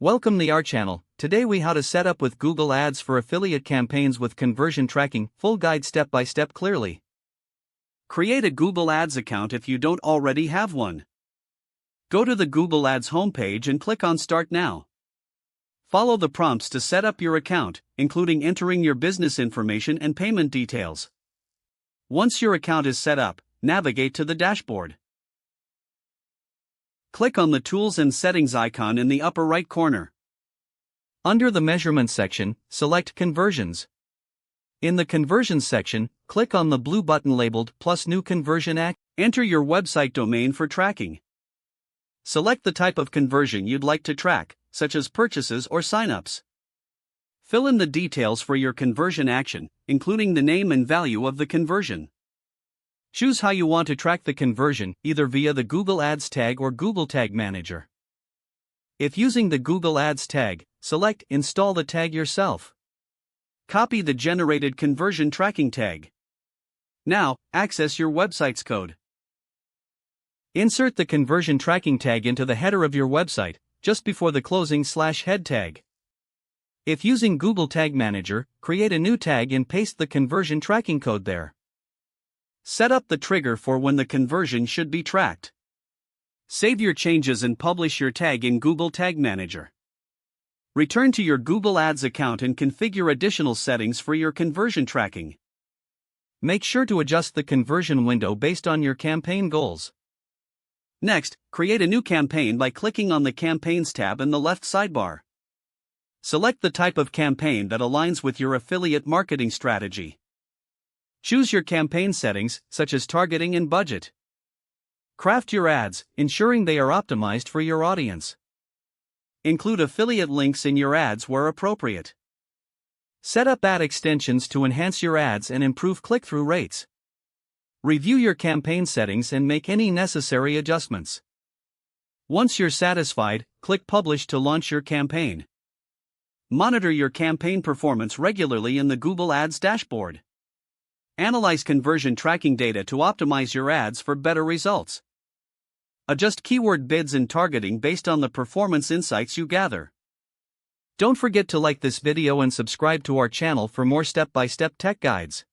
Welcome to our channel. Today we how to set up with Google Ads for affiliate campaigns with conversion tracking, full guide step by step clearly. Create a Google Ads account if you don't already have one. Go to the Google Ads homepage and click on Start Now. Follow the prompts to set up your account, including entering your business information and payment details. Once your account is set up, navigate to the dashboard. Click on the Tools and Settings icon in the upper right corner. Under the Measurement section, select Conversions. In the Conversions section, click on the blue button labeled Plus New Conversion Act. Enter your website domain for tracking. Select the type of conversion you'd like to track, such as purchases or signups. Fill in the details for your conversion action, including the name and value of the conversion. Choose how you want to track the conversion, either via the Google Ads tag or Google Tag Manager. If using the Google Ads tag, select Install the tag yourself. Copy the generated conversion tracking tag. Now, access your website's code. Insert the conversion tracking tag into the header of your website, just before the closing /head tag. If using Google Tag Manager, create a new tag and paste the conversion tracking code there. Set up the trigger for when the conversion should be tracked. Save your changes and publish your tag in Google Tag Manager. Return to your Google Ads account and configure additional settings for your conversion tracking. Make sure to adjust the conversion window based on your campaign goals. Next, create a new campaign by clicking on the Campaigns tab in the left sidebar. Select the type of campaign that aligns with your affiliate marketing strategy. Choose your campaign settings, such as targeting and budget. Craft your ads, ensuring they are optimized for your audience. Include affiliate links in your ads where appropriate. Set up ad extensions to enhance your ads and improve click-through rates. Review your campaign settings and make any necessary adjustments. Once you're satisfied, click Publish to launch your campaign. Monitor your campaign performance regularly in the Google Ads dashboard. Analyze conversion tracking data to optimize your ads for better results. Adjust keyword bids and targeting based on the performance insights you gather. Don't forget to like this video and subscribe to our channel for more step-by-step tech guides.